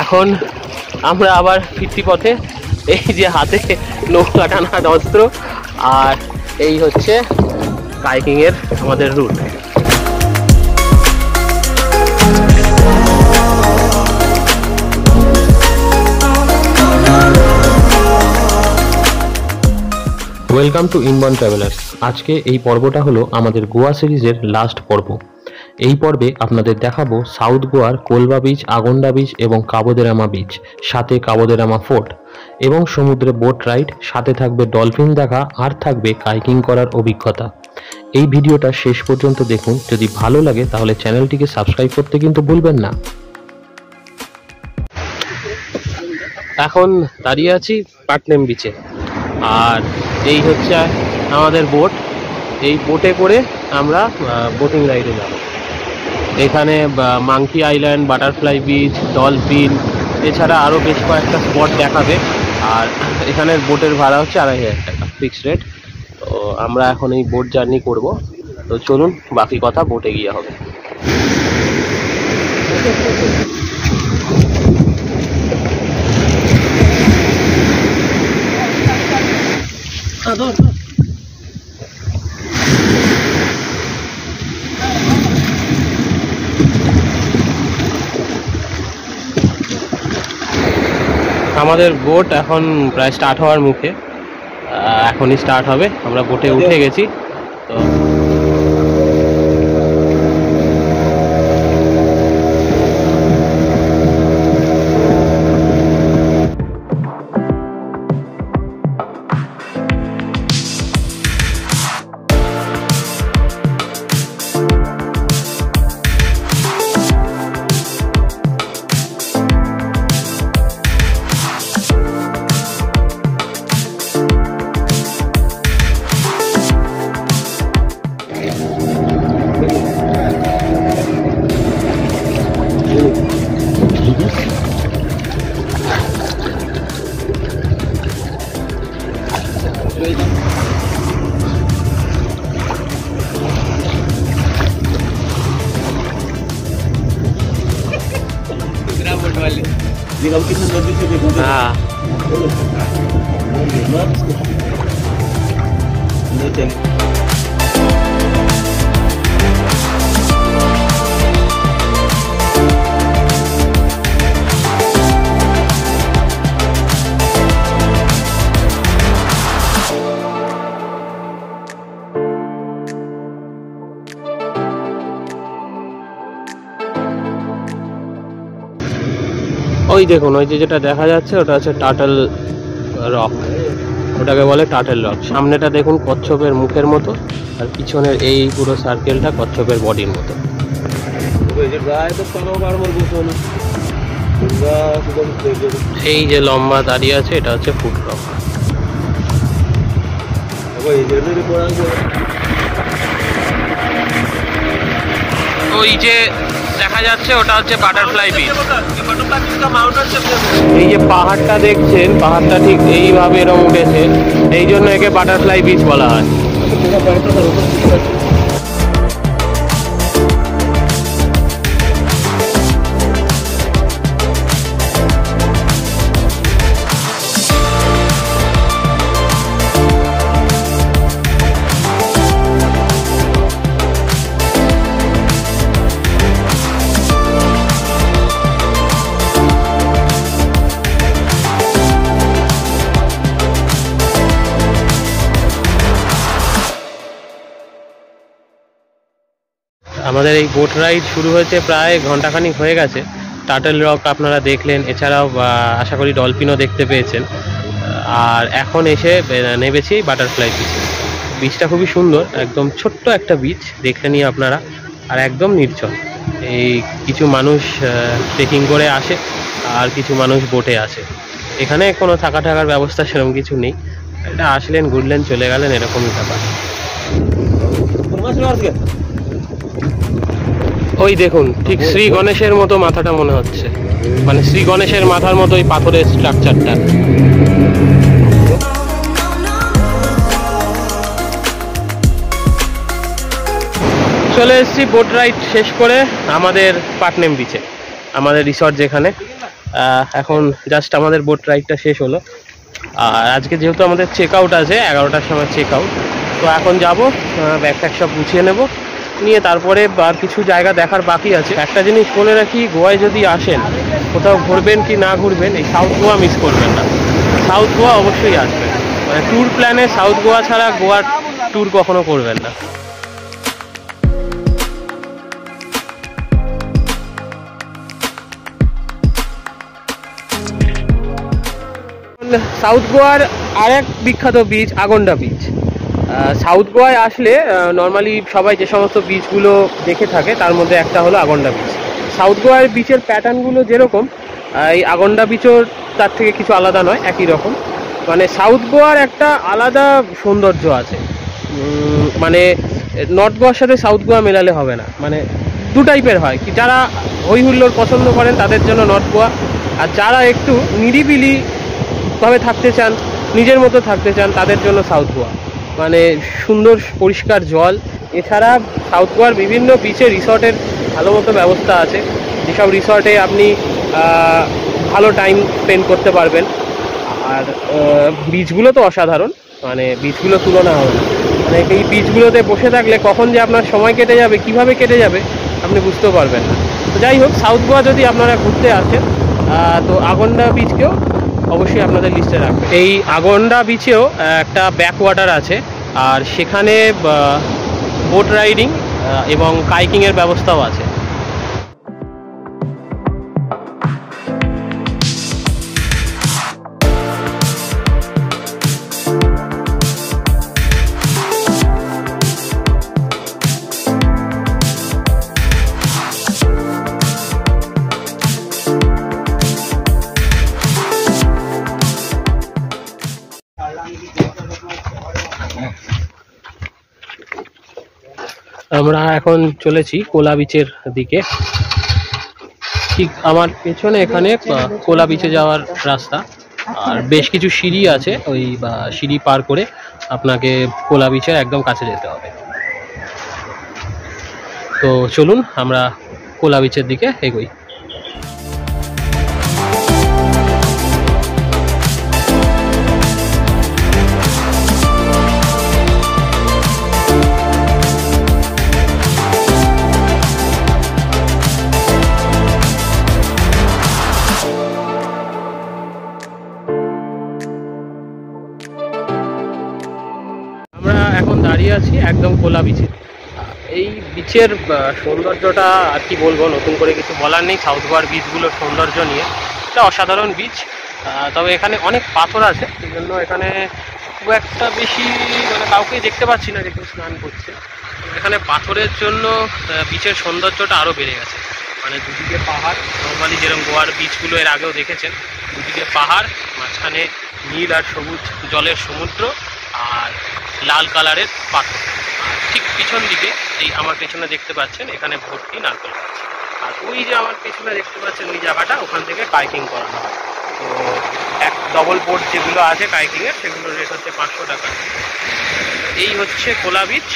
এখন আমরা আবার ফিরতি পথে। এই যে হাতে নৌকা টানার অস্ত্র, আর এই হচ্ছে কাইকিং এর আমাদের রুট। Welcome to Inborn Travellers. আজকে এই পর্বটা হলো আমাদের গোয়া সিরিজের লাস্ট পর্ব। এই পর্বে আপনাদের দেখাবো সাউথ গোয়ার কোলবা বিচ, আগন্ডা বিচ এবং কাবো দে রামা বিচ, সাথে কাবো দে রামা ফোর্ট এবং সমুদ্রে বোট রাইড, সাথে থাকবে ডলফিন দেখা আর থাকবে কাইকিং করার অভিজ্ঞতা। এই ভিডিওটা শেষ পর্যন্ত দেখুন। যদি ভালো লাগে তাহলে চ্যানেলটিকে সাবস্ক্রাইব করতে কিন্তু ভুলবেন না। এখন দাঁড়িয়ে আছি পাটনেম বিচে, আর এই হচ্ছে আমাদের বোট। এই বোটে করে আমরা বোটিং রাইডে যাব। এখানে monkey island, butterfly beach, dolphin, এছাড়া আরও বেশ কয়েকটা স্পট দেখাবে। আর এখানের বোটের ভাড়া হচ্ছে 2500 টাকা ফিক্সড রেট। তো আমরা এখন এই বোট জার্নি করব। তো চলুন, বাকি কথা বোটে গিয়ে হবে। আমাদের বোট এখন প্রায় স্টার্ট হওয়ার মুখে, এখনই স্টার্ট হবে। আমরা বোটে উঠে গেছি। তো ওই দেখুন, ওই যে যেটা দেখা যাচ্ছে ওটা হচ্ছে টার্টল রক, ওটাকে বলে টার্টল রক। সামনেটা দেখুন কচ্ছপের মুখের মতো, আর পিছনের এই পুরো সার্কেলটা কচ্ছপের বডির মতো। এই যে লম্বা দাঁড়িয়ে আছে এটা হচ্ছে ফুট রক। ওই যে দেখা যাচ্ছে ওটা হচ্ছে বাটারফ্লাই বিচ। এই যে পাহাড়টা দেখছেন, পাহাড়টা ঠিক এইভাবে এরকম উঠেছে, এই জন্য একে বাটারফ্লাই বিচ বলা হয়। আমাদের এই বোট রাইড শুরু হয়েছে প্রায় ঘন্টাখানিক হয়ে গেছে। টার্টল রক আপনারা দেখলেন, এছাড়াও আশা করি ডলফিনও দেখতে পেয়েছেন। আর এখন এসে নেমেছি বাটারফ্লাই বিচে। বিচটা খুবই সুন্দর, একদম ছোট্ট একটা বিচ, দেখে নিয়ে আপনারা। আর একদম নির্জন। এই কিছু মানুষ ট্রেকিং করে আসে, আর কিছু মানুষ বোটে আসে। এখানে কোনো থাকার ব্যবস্থা সেরকম কিছু নেই। এটা আসলেন, ঘুরলেন, চলে গেলেন, এরকমই ব্যাপার। ওই দেখুন, ঠিক শ্রী গণেশের মতো মাথাটা মনে হচ্ছে, মানে শ্রী গণেশের মাথার মতো ওই পাথরের স্ট্রাকচারটা। চলে এসেছি বোট রাইড শেষ করে আমাদের পাটনেম বিচে, আমাদের রিসর্ট যেখানে। এখন জাস্ট আমাদের বোট রাইডটা শেষ হলো। আর আজকে যেহেতু আমাদের চেক আউট আছে 11টার সময় চেক আউট, তো এখন যাব ব্যাগ ট্যাগ সব গুছিয়ে নেব, নিয়ে তারপরে আর কিছু জায়গা দেখার বাকি আছে। একটা জিনিস বলে রাখি, গোয়ায় যদি আসেন, কোথাও ঘুরবেন কি না ঘুরবেন, এই সাউথ গোয়া মিস করবেন না। সাউথ গোয়া অবশ্যই আসবেন, মানে ট্যুর প্ল্যানে সাউথ গোয়া ছাড়া গোয়ার ট্যুর কখনো করবেন না। সাউথ গোয়ার আর এক বিখ্যাত বিচ আগন্ডা বিচ। সাউথ গোয়ায় আসলে নর্মালি সবাই যে সমস্ত বিচগুলো দেখে থাকে তার মধ্যে একটা হলো আগন্ডা বিচ। সাউথ গোয়ার বিচের প্যাটার্নগুলো যেরকম, এই আগন্ডা বিচও তার থেকে কিছু আলাদা নয়, একই রকম। মানে সাউথ গোয়ার একটা আলাদা সৌন্দর্য আছে, মানে নর্থ গোয়ার সাথে সাউথ গোয়া মেলালে হবে না। মানে দু টাইপের হয় কি, যারা হই হুল্লোড় পছন্দ করেন তাদের জন্য নর্থ গোয়া, আর যারা একটু নিরিবিলি ভাবে থাকতে চান, নিজের মতো থাকতে চান, তাদের জন্য সাউথ গোয়া। মানে সুন্দর পরিষ্কার জল, এছাড়া সাউথ গোয়ার বিভিন্ন বিচে রিসর্টের ভালো মতো ব্যবস্থা আছে, যেসব রিসর্টে আপনি ভালো টাইম স্পেন্ড করতে পারবেন। আর বিচগুলো তো অসাধারণ, মানে বিচগুলো তুলনা হবে না। মানে এই বিচগুলোতে বসে থাকলে কখন যে আপনার সময় কেটে যাবে, কিভাবে কেটে যাবে আপনি বুঝতেও পারবেন না। তো যাই হোক, সাউথ গোয়া যদি আপনারা ঘুরতে আসেন, তো আগন্ডা বিচকেও অবশ্যই আপনাদের লিস্টে রাখবেন। এই আগন্ডা বিচেও একটা ব্যাক ওয়াটার আছে, আর সেখানে বোট রাইডিং এবং কাইকিংয়ের ব্যবস্থাও আছে। আমরা এখন চলেছি কোলা বিচের দিকে। ঠিক আমার পেছনে এখানে কোলা বিচে যাওয়ার রাস্তা, আর বেশ কিছু সিঁড়ি আছে, ওই সিঁড়ি পার করে আপনাকে কোলা বিচের একদম কাছে যেতে হবে। তো চলুন আমরা কোলা বিচের দিকে এগোই। এখন দাঁড়িয়ে আছি একদম কোলা বিচে। এই বিচের সৌন্দর্যটা আর কি বলবো, নতুন করে কিছু বলার নেই। সাউথ গোয়ার বিচগুলোর সৌন্দর্য নিয়ে এটা অসাধারণ বিচ। তবে এখানে অনেক পাথর আছে, সেই জন্য এখানে খুব একটা বেশি মানে কাউকে দেখতে পাচ্ছি না যে কেউ স্নান করছে। এখানে পাথরের জন্য বিচের সৌন্দর্যটা আরও বেড়ে গেছে। মানে দুদিকে পাহাড়, নর্মালি যেরকম গোয়ার বিচগুলো এর আগেও দেখেছেন, দুদিকে পাহাড়, মাঝখানে নীল আর সবুজ জলের সমুদ্র, আর লাল কালারের পাথর। আর ঠিক পিছন দিকে এই আমার পেছনে দেখতে পাচ্ছেন, এখানে ভর্তি নারকেল গাছ। আর ওই যে আমার পেছনে দেখতে পাচ্ছেন ওই জায়গাটা, ওখান থেকে কাইকিং করানো হয়। তো এক ডবল বোট যেগুলো আছে কাইকিংয়ের, সেগুলোর রেট হচ্ছে 500 টাকা। এই হচ্ছে কোলা বিচ।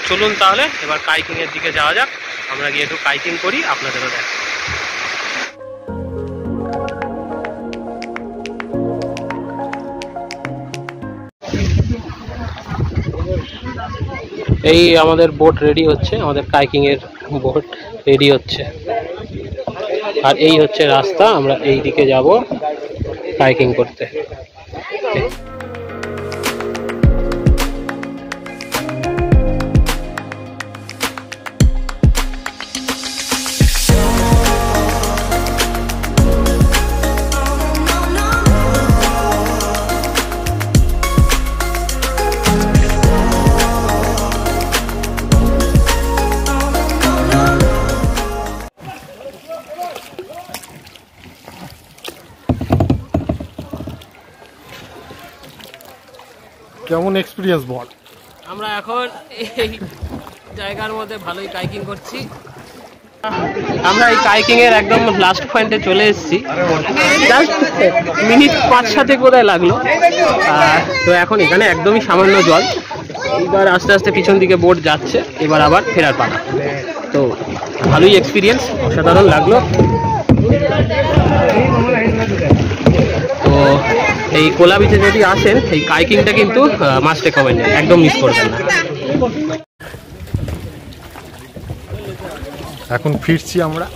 চলুন তাহলে এবার কাইকিংয়ের দিকে যাওয়া যাক, আমরা গিয়ে একটু কাইকিং করি, আপনাদেরও দেখ। এই আমাদের বোট রেডি হচ্ছে, আমাদের কাইকিং এর বোট রেডি হচ্ছে। আর এই হচ্ছে রাস্তা, আমরা এই দিকে যাব কাইকিং করতে। কেমন এক্সপিরিয়েন্স বল? আমরা এখন এই জায়গার মধ্যে ভালোই কাইকিং করছি। আমরা এই কাইকিং এর একদম লাস্ট পয়েন্টে চলে এসেছি, জাস্ট মিনিট 5-7 কোথায় লাগলো। তো এখন এখানে একদমই সামান্য জল, এইবার আস্তে আস্তে পিছন দিকে বোট যাচ্ছে, এবার আবার ফেরার পালা। তো ভালোই এক্সপিরিয়েন্স, অসাধারণ লাগলো। তো এই কোলা বিচে যদি আসেন, এই কাইকিংটা কিন্তু মাস্ট রেকমেন্ডেড, একদম মিস করবেন না। এখন ফিরছি আমরা,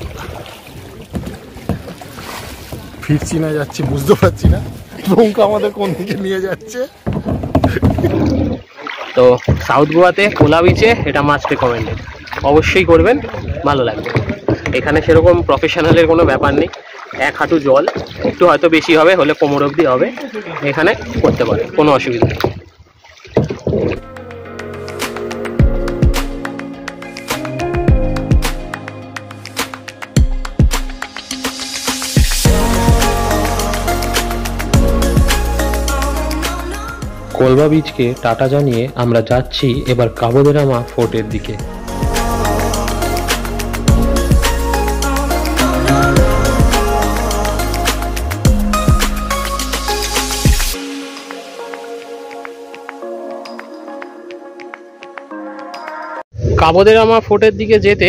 ফিরছি না যাচ্ছি বুঝতে পারছি না, নৌকা আমাদের কোন দিকে নিয়ে যাচ্ছে। তো সাউথ গোয়াতে কোলা বিচে এটা মাস্ট রেকমেন্ডেড, অবশ্যই করবেন, ভালো লাগবে। এখানে সেরকম প্রফেশনালের কোনো ব্যাপার নেই, এক হাঁটু জল, একটু হয়তো বেশি হবে, হলে কোমর অবধি হবে, এখানে করতে পারে, কোনো অসুবিধা নেই। কোলবা বিচকে টাটা জানিয়ে আমরা যাচ্ছি এবার কাবো দে রামা ফোর্টের দিকে। কাবো দে রামা ফোর্টের দিকে যেতে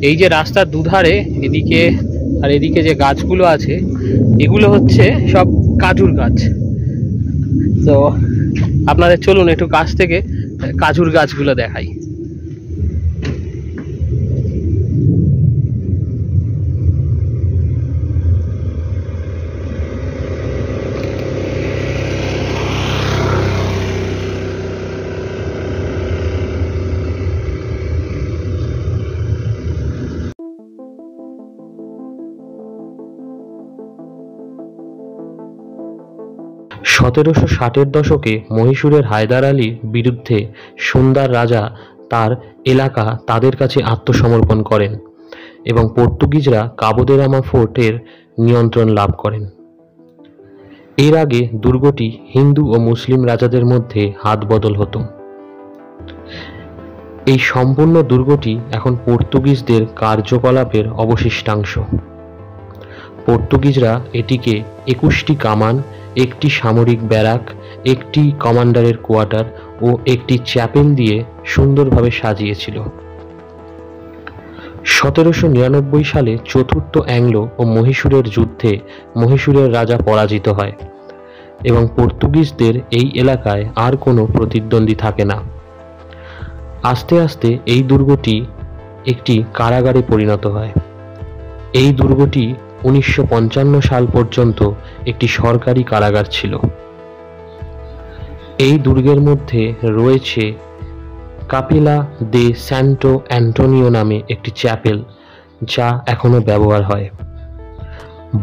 এই যে রাস্তার দুধারে এদিকে আর এদিকে যে গাছগুলো আছে, এগুলো হচ্ছে সব কাজুর গাছ। তো আপনাদের চলুন একটু কাছ থেকে কাজুর গাছগুলো দেখাই। সতেরোশো ষাটের দশকে মহীশূরের হায়দার আলীর বিরুদ্ধে সুন্দার রাজা তার এলাকা তাদের কাছে আত্মসমর্পণ করেন এবং পর্তুগিজরা কাবো দে রামা ফোর্টের নিয়ন্ত্রণ লাভ করেন। এর আগে দুর্গটি হিন্দু ও মুসলিম রাজাদের মধ্যে হাত বদল হতো। এই সম্পূর্ণ দুর্গটি এখন পর্তুগিজদের কার্যকলাপের অবশিষ্টাংশ। পর্তুগিজরা এটিকে 21টি কামান, একটি সামরিক ব্যারাক, একটি কমান্ডারের কোয়ার্টার ও একটি চ্যাপেল দিয়ে সুন্দরভাবে সাজিয়েছিল। 1799 সালে চতুর্থ অ্যাংলো ও মহীশূরের যুদ্ধে মহীশূরের রাজা পরাজিত হয় এবং পর্তুগিজদের এই এলাকায় আর কোনো প্রতিদ্বন্দ্বী থাকে না। আস্তে আস্তে এই দুর্গটি একটি কারাগারে পরিণত হয়। এই দুর্গটি 1955 সাল পর্যন্ত একটি সরকারি কারাগার ছিল। এই দুর্গের মধ্যে রয়েছে কাপিলা দে স্যান্টো অ্যান্টোনিও নামে একটি চ্যাপেল, যা এখনো ব্যবহার হয়।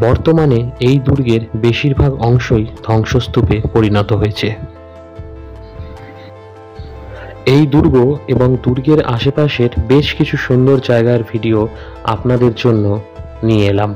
বর্তমানে এই দুর্গের বেশিরভাগ অংশই ধ্বংসস্তূপে পরিণত হয়েছে। এই দুর্গ এবং দুর্গের আশেপাশের বেশ কিছু সুন্দর জায়গার ভিডিও আপনাদের জন্য নিয়ে এলাম।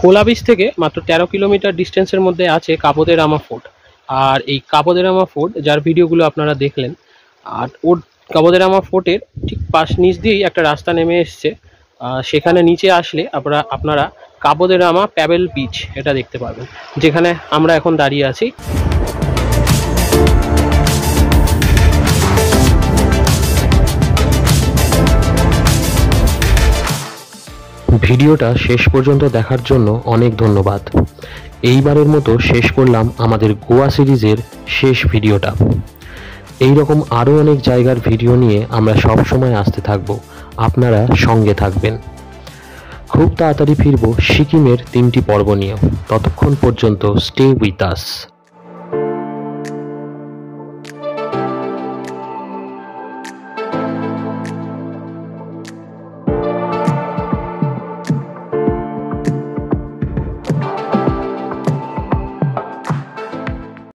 কোলা বিচ থেকে মাত্র 13 কিলোমিটার ডিস্টেন্সের মধ্যে আছে কাবো দে রামা ফোর্ট। আর এই কাবো দে রামা ফোর্ট যার ভিডিওগুলো আপনারা দেখলেন, আর ওর কাবো দে রামা ফোর্টের ঠিক নিচ দিয়েই একটা রাস্তা নেমে এসছে সেখানে নিচে আসলে আপনারা কাবো দে রামা প্যাবেল বিচ এটা দেখতে পাবেন, যেখানে আমরা এখন দাঁড়িয়ে আছি। ভিডিওটা শেষ পর্যন্ত দেখার জন্য অনেক ধন্যবাদ। এইবারের মতো শেষ করলাম আমাদের গোয়া সিরিজের শেষ ভিডিওটা। এই রকম আরও অনেক জায়গার ভিডিও নিয়ে আমরা সব সময় আসতে থাকব, আপনারা সঙ্গে থাকবেন। খুব তাড়াতাড়ি ফিরব সিকিমের 3টি পর্ব নিয়ে। ততক্ষণ পর্যন্ত স্টে উইথ আস।